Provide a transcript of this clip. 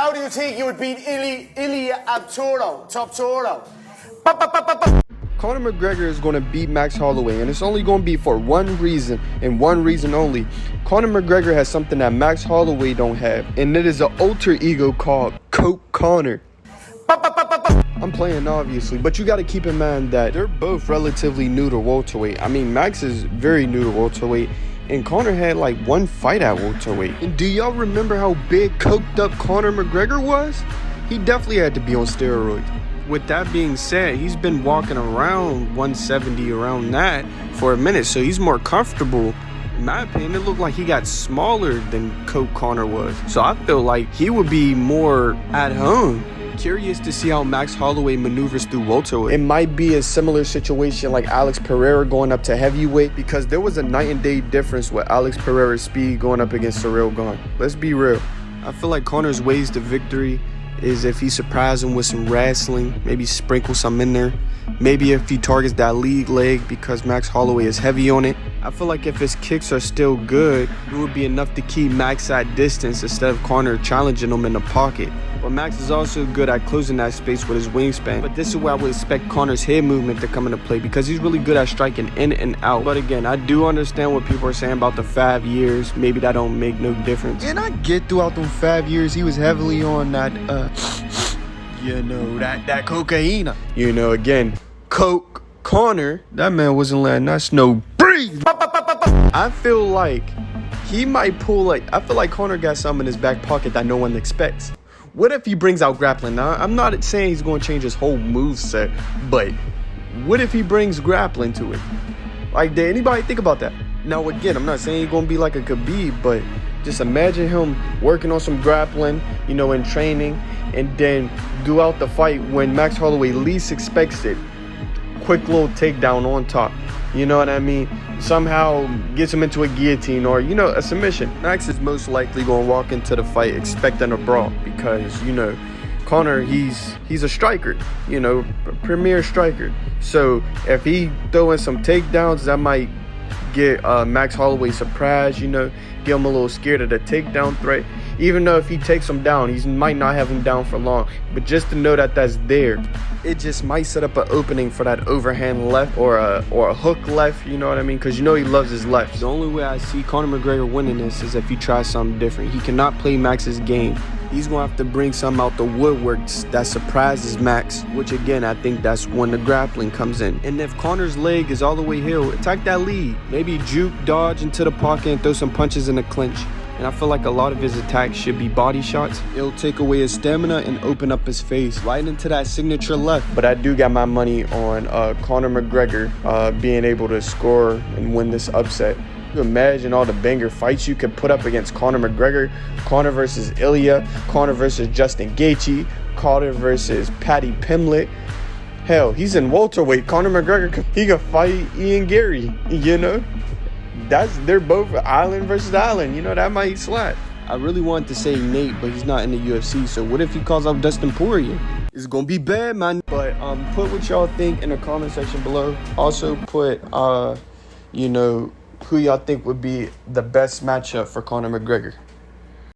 How do you think you would beat Ilia Abturo, Top Toro? Conor McGregor is going to beat Max Holloway, and it's only going to be for one reason, and one reason only. Conor McGregor has something that Max Holloway don't have, and it is an alter ego called Coke Conor. I'm playing, obviously, but you got to keep in mind that they're both relatively new to welterweight. I mean, Max is very new to welterweight, and Conor had like one fight at welterweight. And do y'all remember how big, coked up Conor McGregor was? He definitely had to be on steroids. With that being said, he's been walking around 170, around that, for a minute, so he's more comfortable. In my opinion, it looked like he got smaller than Coke Conor was. So I feel like he would be more at home. Curious to see how Max Holloway maneuvers through welterweight. It might be a similar situation like Alex Pereira going up to heavyweight, because there was a night and day difference with Alex Pereira's speed going up against Cyril Gane. Let's be real. I feel like Conor's ways to victory is if he surprises him with some wrestling, maybe sprinkle some in there. Maybe if he targets that lead leg because Max Holloway is heavy on it. I feel like if his kicks are still good, it would be enough to keep Max at distance instead of Conor challenging him in the pocket. But Max is also good at closing that space with his wingspan. But this is where I would expect Conor's head movement to come into play, because he's really good at striking in and out. But again, I do understand what people are saying about the 5 years. Maybe that don't make no difference. And I get throughout them 5 years, he was heavily on that, that cocaine. Again, Coke Conor, that man wasn't letting us no breathe. I feel like he might pull, I feel like Conor got something in his back pocket that no one expects. What if he brings out grappling? Now, I'm not saying he's going to change his whole moveset, but what if he brings grappling to it? Like, did anybody think about that? Now, again, I'm not saying he's going to be like a Khabib, but just imagine him working on some grappling, in training, and then throughout the fight, when Max Holloway least expects it, quick little takedown on top. You know what I mean? Somehow gets him into a guillotine or, a submission. Max is most likely going to walk into the fight expecting a brawl because, Conor, he's a striker, a premier striker. So if he throw in some takedowns, that might get Max Holloway surprised, get him a little scared of the takedown threat. Even though if he takes him down, he might not have him down for long. But just to know that that's there, it just might set up an opening for that overhand left or a hook left, you know what I mean? Because he loves his left. The only way I see Conor McGregor winning this is if he tries something different. He cannot play Max's game. He's going to have to bring something out the woodworks that surprises Max, which again, I think that's when the grappling comes in. And if Conor's leg is all the way healed, attack that lead. Maybe juke, dodge into the pocket and throw some punches in the clinch. And I feel like a lot of his attacks should be body shots. It'll take away his stamina and open up his face right into that signature left. But I do got my money on Conor McGregor being able to score and win this upset. You imagine all the banger fights you could put up against Conor McGregor. Conor versus Ilia, Conor versus Justin Gaethje, Conor versus Paddy Pimblett. Hell, he's in welterweight. Conor McGregor, he could fight Ian Gary, They're both island versus island, that might slap. I really wanted to say Nate, but he's not in the UFC, so what if he calls out Dustin Poirier? It's gonna be bad, man. But put what y'all think in the comment section below. Also put who y'all think would be the best matchup for Conor McGregor.